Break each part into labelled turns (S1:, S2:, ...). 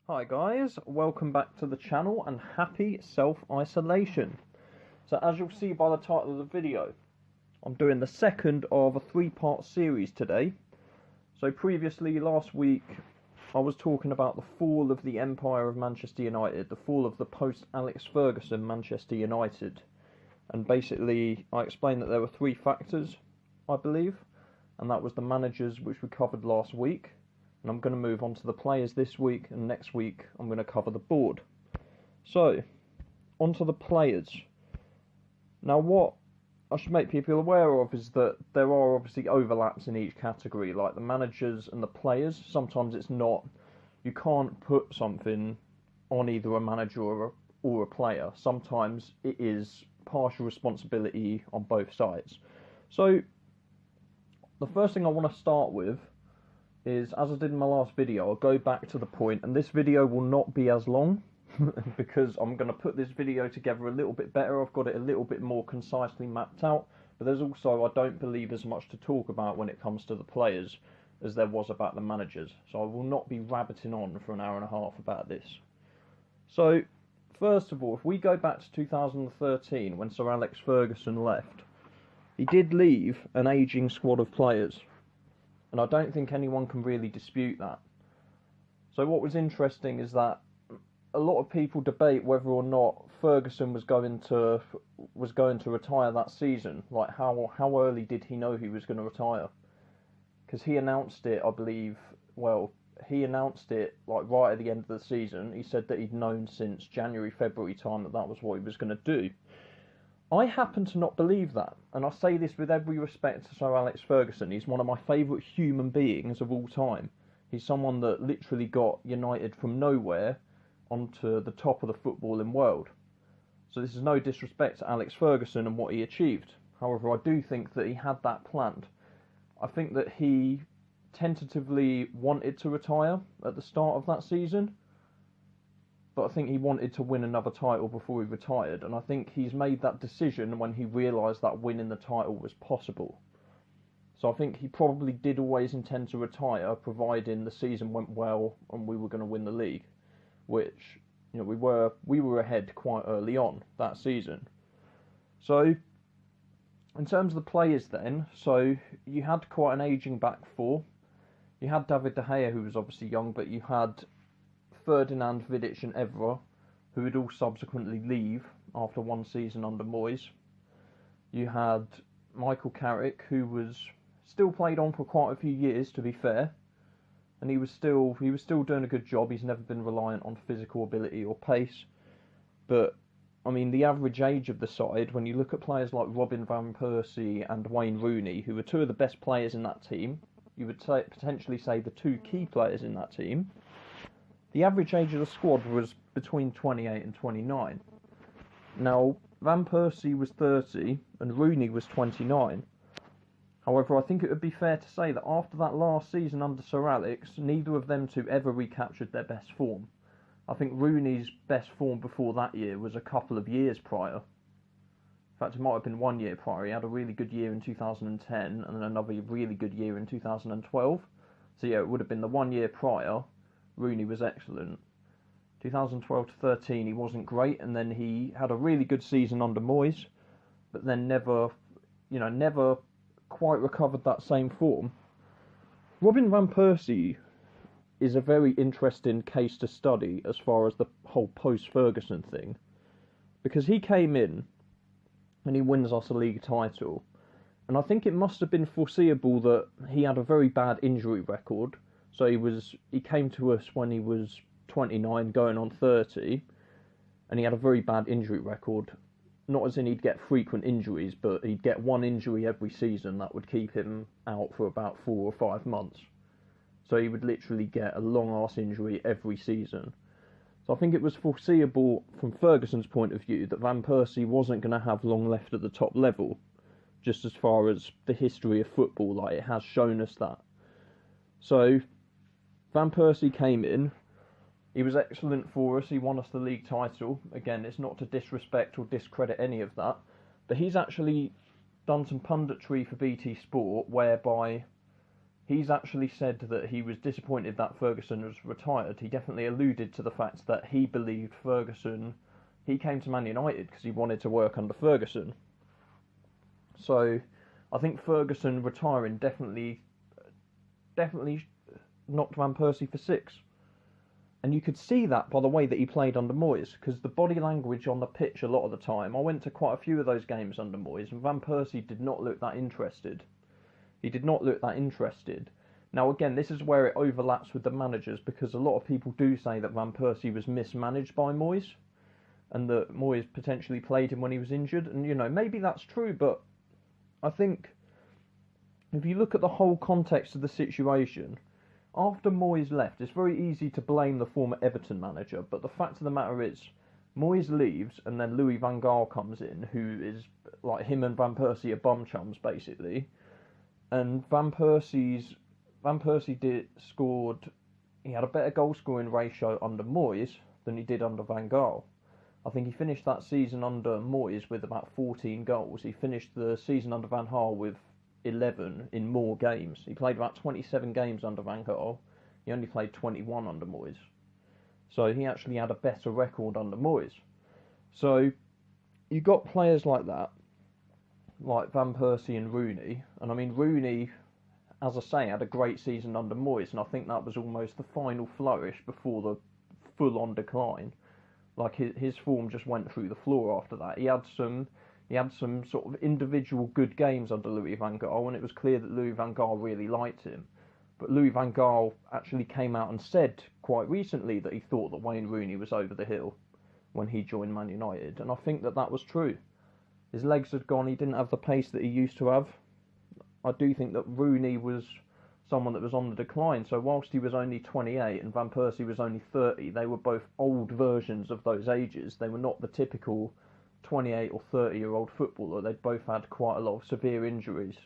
S1: Hi guys, welcome back to the channel and happy self-isolation. So as you'll see by the title of the video, I'm doing the second of a three-part series today. So previously, last week, I was talking about the fall of the empire of Manchester United, the fall of the post-Alex Ferguson Manchester United. And basically, I explained that there were three factors, I believe, and that was the managers, which we covered last week. And I'm going to move on to the players this week, and next week I'm going to cover the board. So, on to the players. Now, what I should make people aware of is that there are obviously overlaps in each category, like the managers and the players. Sometimes it's not, you can't put something on either a manager or a player. Sometimes it is partial responsibility on both sides. So, the first thing I want to start with is, as I did in my last video, I'll go back to the point, and this video will not be as long because I'm going to put this video together a little bit better. I've got it a little bit more concisely mapped out, but there's also, I don't believe, as much to talk about when it comes to the players as there was about the managers, so I will not be rabbiting on for an hour and a half about this. So, first of all, if we go back to 2013, when Sir Alex Ferguson left, he did leave an ageing squad of players. And I don't think anyone can really dispute that. So what was interesting is that a lot of people debate whether or not Ferguson was going to retire that season. Like how early did he know he was going to retire? Because he announced it, I believe. Well, he announced it like right at the end of the season. He said that he'd known since January, February time that was what he was going to do. I happen to not believe that, and I say this with every respect to Sir Alex Ferguson. He's one of my favourite human beings of all time. He's someone that literally got United from nowhere onto the top of the footballing world. So this is no disrespect to Alex Ferguson and what he achieved. However, I do think that he had that planned. I think that he tentatively wanted to retire at the start of that season, but I think he wanted to win another title before he retired, and I think he's made that decision when he realised that winning the title was possible. So I think he probably did always intend to retire, providing the season went well and we were going to win the league, which, you know, we were ahead quite early on that season. So, in terms of the players then, so you had quite an ageing back four. You had David De Gea, who was obviously young, but you had Ferdinand, Vidic and Evra, who would all subsequently leave after one season under Moyes. You had Michael Carrick, who was still played on for quite a few years, to be fair, and he was still doing a good job. He's never been reliant on physical ability or pace, but I mean, the average age of the side, when you look at players like Robin van Persie and Wayne Rooney, who were two of the best players in that team, you would potentially say the two key players in that team, the average age of the squad was between 28 and 29. Now, Van Persie was 30 and Rooney was 29. However, I think it would be fair to say that after that last season under Sir Alex, neither of them two ever recaptured their best form. I think Rooney's best form before that year was a couple of years prior. In fact, it might have been 1 year prior. He had a really good year in 2010 and then another really good year in 2012. So yeah, it would have been the 1 year prior. Rooney was excellent. 2012 to 13 he wasn't great, and then he had a really good season under Moyes, but then never quite recovered that same form. Robin van Persie is a very interesting case to study as far as the whole post-Ferguson thing, because he came in and he wins us a league title, and I think it must have been foreseeable that he had a very bad injury record. So he came to us when he was 29 going on 30, and he had a very bad injury record. Not as in he'd get frequent injuries, but he'd get one injury every season that would keep him out for about 4 or 5 months. So he would literally get a long-ass injury every season. So I think it was foreseeable from Ferguson's point of view that Van Persie wasn't going to have long left at the top level, just as far as the history of football, like it has shown us that. So Van Persie came in, he was excellent for us, he won us the league title. Again, it's not to disrespect or discredit any of that, but he's actually done some punditry for BT Sport whereby he's actually said that he was disappointed that Ferguson was retired. He definitely alluded to the fact that he believed he came to Man United because he wanted to work under Ferguson. So I think Ferguson retiring definitely knocked Van Persie for six. And you could see that by the way that he played under Moyes, because the body language on the pitch a lot of the time, I went to quite a few of those games under Moyes, and Van Persie did not look that interested. He did not look that interested. Now again, this is where it overlaps with the managers, because a lot of people do say that Van Persie was mismanaged by Moyes, and that Moyes potentially played him when he was injured, and maybe that's true, but I think if you look at the whole context of the situation, after Moyes left, it's very easy to blame the former Everton manager, but the fact of the matter is, Moyes leaves, and then Louis van Gaal comes in, who is, like, him and Van Persie are bum chums, basically, and Van Persie he had a better goal scoring ratio under Moyes than he did under Van Gaal. I think he finished that season under Moyes with about 14 goals. He finished the season under Van Gaal with 11 in more games. He played about 27 games under Van Gaal. He only played 21 under Moyes. So he actually had a better record under Moyes. So you got players like that, like Van Persie and Rooney. And I mean, Rooney, as I say, had a great season under Moyes, and I think that was almost the final flourish before the full-on decline. Like, his form just went through the floor after that. He had some sort of individual good games under Louis van Gaal, and it was clear that Louis van Gaal really liked him. But Louis van Gaal actually came out and said quite recently that he thought that Wayne Rooney was over the hill when he joined Man United, and I think that was true. His legs had gone, he didn't have the pace that he used to have. I do think that Rooney was someone that was on the decline, so whilst he was only 28 and Van Persie was only 30, they were both old versions of those ages. They were not the typical 28 or 30-year-old footballer. They'd both had quite a lot of severe injuries.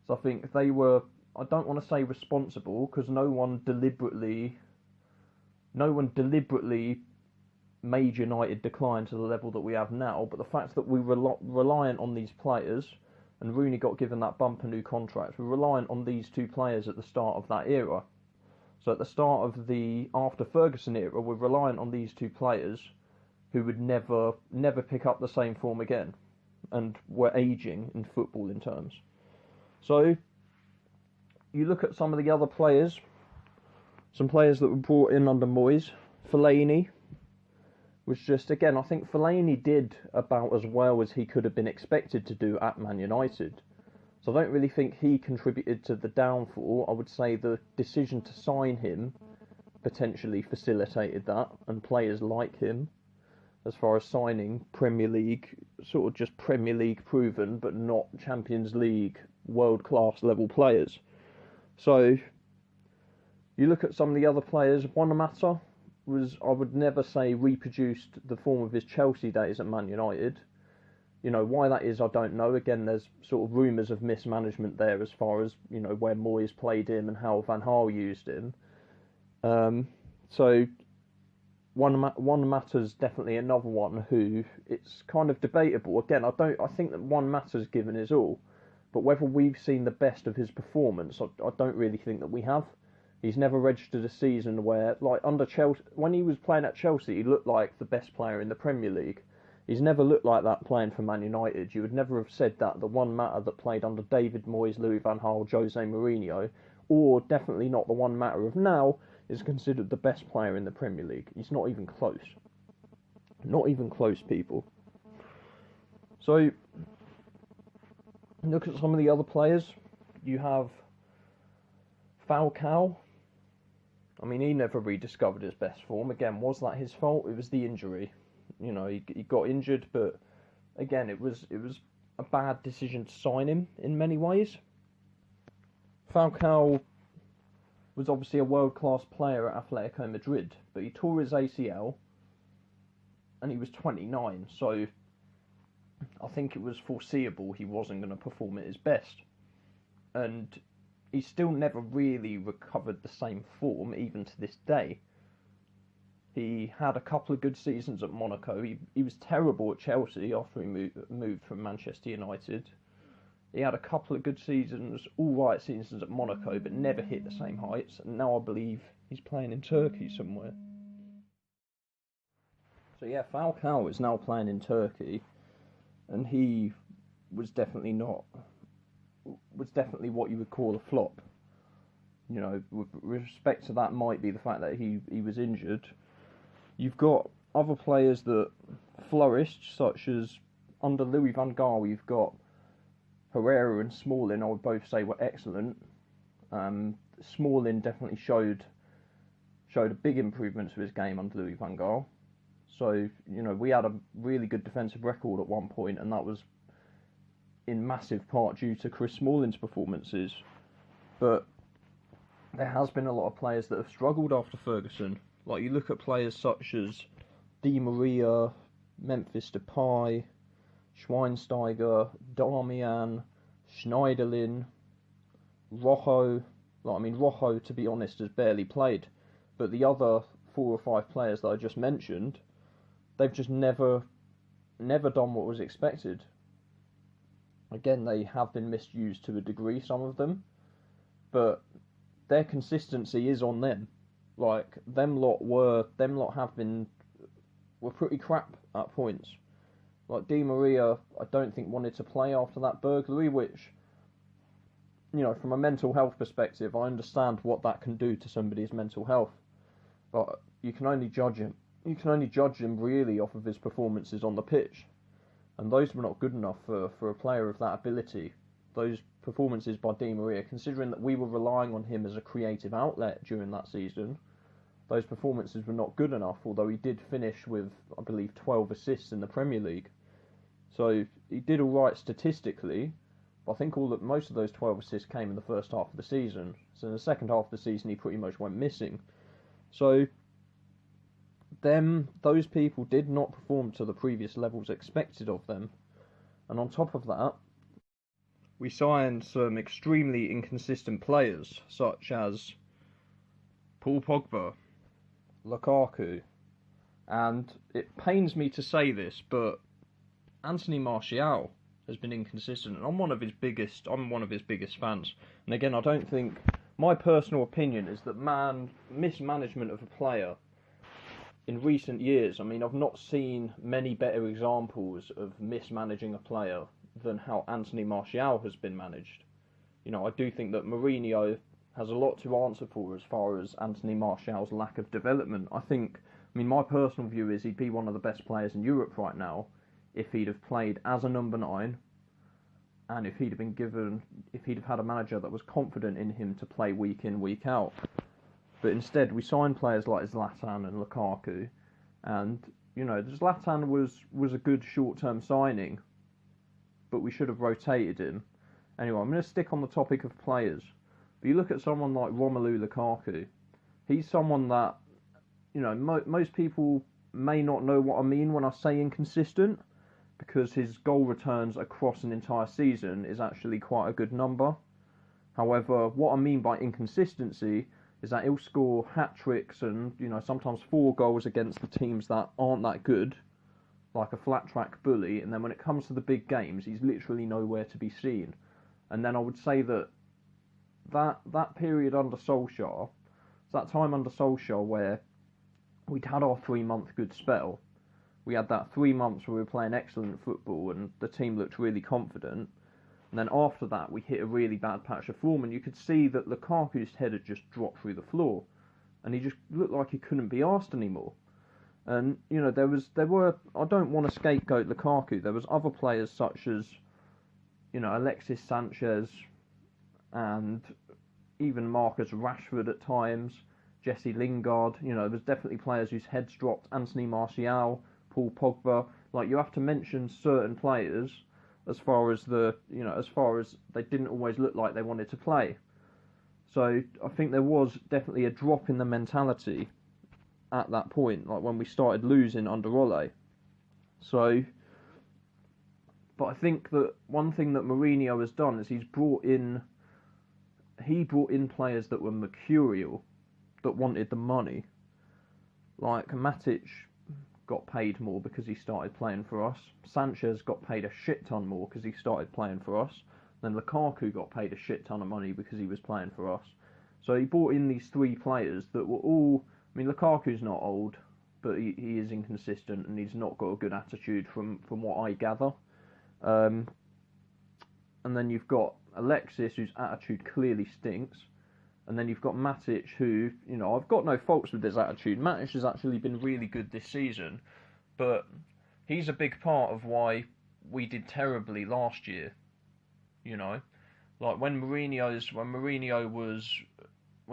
S1: So I think they were, I don't want to say responsible, because no one deliberately made United decline to the level that we have now, but the fact that we were reliant on these players, and Rooney got given that bumper new contract, we're reliant on these two players at the start of that era. So at the start of the after Ferguson era, we're reliant on these two players who would never pick up the same form again, and were ageing in footballing terms. So you look at some of the other players, some players that were brought in under Moyes. Fellaini was just, again, I think Fellaini did about as well as he could have been expected to do at Man United. So I don't really think he contributed to the downfall. I would say the decision to sign him potentially facilitated that, and players like him, as far as signing Premier League, sort of just Premier League proven, but not Champions League world-class level players. So you look at some of the other players. Wanamatta was, I would never say reproduced the form of his Chelsea days at Man United. Why that is, I don't know. Again, there's sort of rumours of mismanagement there as far as, where Moyes played him and how Van Gaal used him. So Wanamatta's definitely another one who, it's kind of debatable. Again, I think that Wanamatta's given his all, but whether we've seen the best of his performance, I don't really think that we have. He's never registered a season where, like under Chelsea, when he was playing at Chelsea, he looked like the best player in the Premier League. He's never looked like that playing for Man United. You would never have said that the Wanamatta that played under David Moyes, Louis van Gaal, Jose Mourinho, or definitely not the Wanamatta of now, is considered the best player in the Premier League. He's not even close. Not even close, people. So, look at some of the other players. You have Falcao. I mean, he never rediscovered his best form. Again, was that his fault? It was the injury. He got injured, but again, it was a bad decision to sign him in many ways. Falcao was obviously a world-class player at Atletico Madrid, but he tore his ACL, and he was 29, so I think it was foreseeable he wasn't going to perform at his best. And he still never really recovered the same form, even to this day. He had a couple of good seasons at Monaco. He was terrible at Chelsea after he moved from Manchester United. He had a couple of good seasons, all right seasons at Monaco, but never hit the same heights. And now I believe he's playing in Turkey somewhere. So yeah, Falcao is now playing in Turkey, and he was definitely what you would call a flop. You know, with respect to that, might be the fact that he was injured. You've got other players that flourished, such as under Louis van Gaal. You've got Herrera and Smalling. I would both say were excellent. Smalling definitely showed a big improvement to his game under Louis van Gaal. So, you know, we had a really good defensive record at one point, and that was in massive part due to Chris Smalling's performances. But there has been a lot of players that have struggled after Ferguson. Like, you look at players such as Di Maria, Memphis Depay, Schweinsteiger, Darmian, Schneiderlin, Rojo. Rojo, to be honest, has barely played. But the other 4 or 5 players that I just mentioned, they've just never done what was expected. Again, they have been misused to a degree, some of them, but their consistency is on them. Like, them lot were pretty crap at points. Like, Di Maria, I don't think wanted to play after that burglary, which, you know, from a mental health perspective, I understand what that can do to somebody's mental health. But you can only judge him really off of his performances on the pitch. And those were not good enough for a player of that ability. Those performances by Di Maria, considering that we were relying on him as a creative outlet during that season, those performances were not good enough, although he did finish with, I believe, 12 assists in the Premier League. So he did alright statistically, but I think most of those 12 assists came in the first half of the season. So in the second half of the season, he pretty much went missing. So those people did not perform to the previous levels expected of them. And on top of that, we signed some extremely inconsistent players, such as Paul Pogba, Lukaku, and it pains me to say this, but Anthony Martial has been inconsistent, and I'm one of his biggest fans. And again, I don't think, my personal opinion is that mismanagement of a player in recent years, I've not seen many better examples of mismanaging a player than how Anthony Martial has been managed. You know, I do think that Mourinho has a lot to answer for as far as Anthony Martial's lack of development. My personal view is he'd be one of the best players in Europe right now if he'd have played as a number 9, and if he'd have had a manager that was confident in him to play week in, week out. But instead, we signed players like Zlatan and Lukaku, and, you know, Zlatan was a good short-term signing, but we should have rotated him. Anyway, I'm going to stick on the topic of players. But you look at someone like Romelu Lukaku, he's someone that, you know, most people may not know what I mean when I say inconsistent, because his goal returns across an entire season is actually quite a good number. However, what I mean by inconsistency is that he'll score hat-tricks and, you know, sometimes 4 goals against the teams that aren't that good, like a flat-track bully, and then when it comes to the big games, he's literally nowhere to be seen. And then I would say that period under Solskjaer, that time under Solskjaer where we'd had our 3-month good spell, we had that 3 months where we were playing excellent football and the team looked really confident. And then after that, we hit a really bad patch of form, and you could see that Lukaku's head had just dropped through the floor, and he just looked like he couldn't be asked anymore. And, you know, there were, I don't want to scapegoat Lukaku, there was other players such as, you know, Alexis Sanchez, and even Marcus Rashford at times, Jesse Lingard. You know, there's definitely players whose heads dropped, Anthony Martial, Paul Pogba. Like, you have to mention certain players as far as they didn't always look like they wanted to play. So I think there was definitely a drop in the mentality at that point, like when we started losing under Ole. So, but I think that one thing that Mourinho has done is he brought in players that were mercurial, that wanted the money. Like Matic got paid more because he started playing for us. Sanchez got paid a shit ton more because he started playing for us. Then Lukaku got paid a shit ton of money because he was playing for us. So he brought in these 3 players that were all... I mean, Lukaku's not old, but he is inconsistent and he's not got a good attitude from what I gather. And then you've got Alexis, whose attitude clearly stinks. And then you've got Matic, who, you know, I've got no faults with his attitude. Matic has actually been really good this season, but he's a big part of why we did terribly last year. You know, like when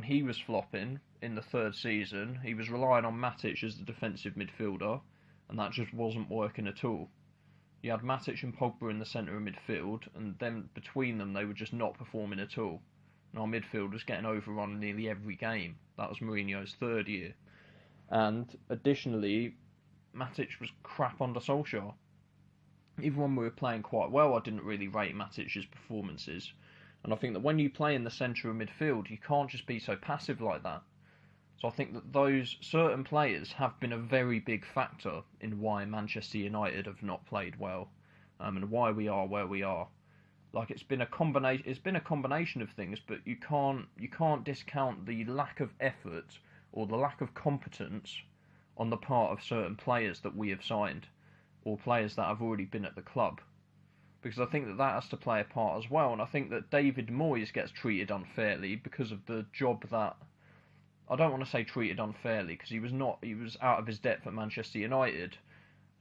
S1: he was flopping in the 3rd season, he was relying on Matic as the defensive midfielder, and that just wasn't working at all. You had Matic and Pogba in the centre of midfield, and then between them they were just not performing at all. And our midfield was getting overrun nearly every game. That was Mourinho's 3rd year. And additionally, Matic was crap under Solskjaer. Even when we were playing quite well, I didn't really rate Matic's performances. And I think that when you play in the centre of midfield, you can't just be so passive like that. So I think that those certain players have been a very big factor in why Manchester United have not played well, and why we are where we are. Like it's been a combination of things, but you can't discount the lack of effort or the lack of competence on the part of certain players that we have signed, or players that have already been at the club. Because I think that has to play a part as well, and I think that David Moyes gets treated unfairly because of the job that... I don't want to say treated unfairly, because he was out of his depth at Manchester United.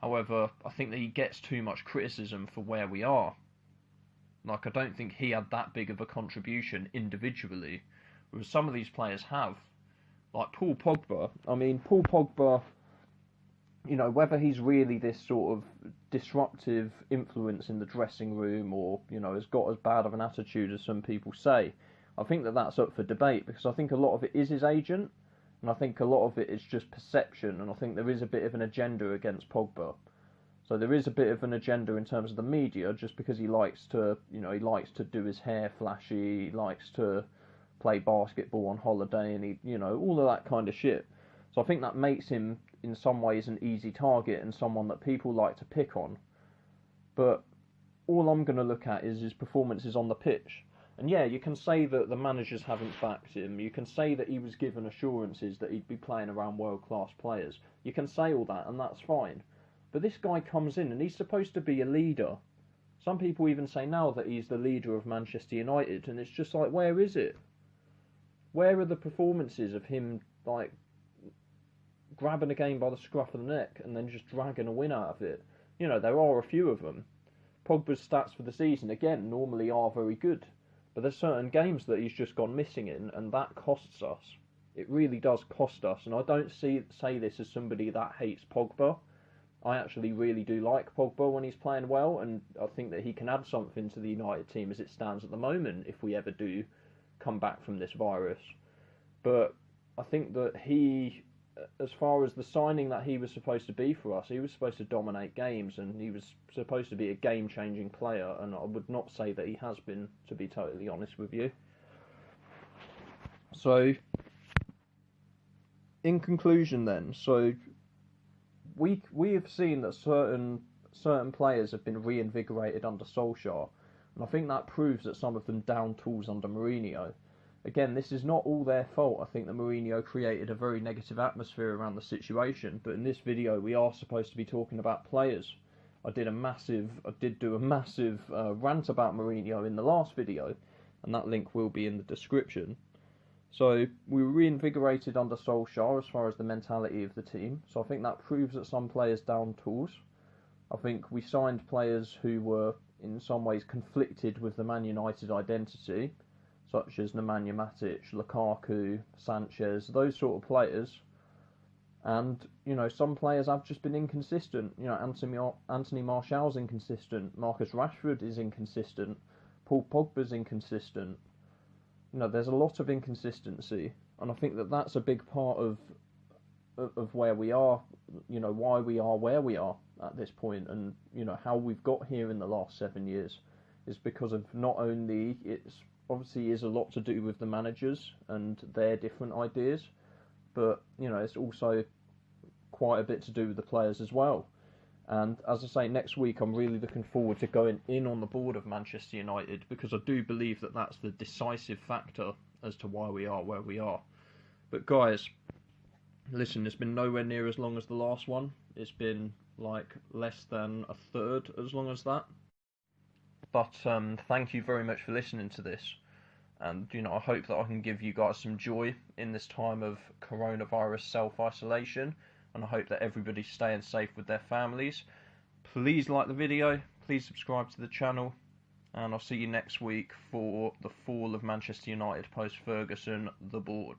S1: However, I think that he gets too much criticism for where we are. Like, I don't think he had that big of a contribution individually, whereas some of these players have. Like Paul Pogba. I mean, Paul Pogba, you know, whether he's really this sort of disruptive influence in the dressing room or, you know, has got as bad of an attitude as some people say, I think that that's up for debate, because I think a lot of it is his agent, and I think a lot of it is just perception, and I think there is a bit of an agenda against Pogba. So there is a bit of an agenda in terms of the media, just because he likes to, you know, he likes to do his hair flashy, he likes to play basketball on holiday, and he, you know, all of that kind of shit. So I think that makes him, in some ways, an easy target and someone that people like to pick on. But all I'm going to look at is his performances on the pitch. And yeah, you can say that the managers haven't backed him. You can say that he was given assurances that he'd be playing around world-class players. You can say all that, and that's fine. But this guy comes in, and he's supposed to be a leader. Some people even say now that he's the leader of Manchester United, and it's just like, where is it? Where are the performances of him, like, grabbing a game by the scruff of the neck and then just dragging a win out of it? You know, there are a few of them. Pogba's stats for the season, again, normally are very good. But there's certain games that he's just gone missing in, and that costs us. It really does cost us, and I don't say this as somebody that hates Pogba. I actually really do like Pogba when he's playing well, and I think that he can add something to the United team as it stands at the moment if we ever do come back from this virus. But I think that he, as far as the signing that he was supposed to be for us, he was supposed to dominate games, and he was supposed to be a game-changing player, and I would not say that he has been, to be totally honest with you. So, in conclusion then, so we have seen that certain players have been reinvigorated under Solskjaer, and I think that proves that some of them down tools under Mourinho. Again, this is not all their fault. I think that Mourinho created a very negative atmosphere around the situation, but in this video we are supposed to be talking about players. I did do a massive rant about Mourinho in the last video, and that link will be in the description. So we were reinvigorated under Solskjaer as far as the mentality of the team, so I think that proves that some players down tools. I think we signed players who were in some ways conflicted with the Man United identity, such as Nemanja Matic, Lukaku, Sanchez, those sort of players. And, you know, some players have just been inconsistent. You know, Anthony Martial's inconsistent, Marcus Rashford is inconsistent, Paul Pogba's inconsistent. You know, there's a lot of inconsistency, and I think that that's a big part of where we are, you know, why we are where we are at this point, and, you know, how we've got here in the last 7 years is because of not only, it's obviously is a lot to do with the managers and their different ideas, but, you know, it's also quite a bit to do with the players as well. And as I say, next week I'm really looking forward to going in on the board of Manchester United, because I do believe that that's the decisive factor as to why we are where we are. But guys, listen, it's been nowhere near as long as the last one. It's been like less than a third as long as that. But thank you very much for listening to this. And, you know, I hope that I can give you guys some joy in this time of coronavirus self-isolation. And I hope that everybody's staying safe with their families. Please like the video, please subscribe to the channel, and I'll see you next week for the fall of Manchester United post-Ferguson, the board.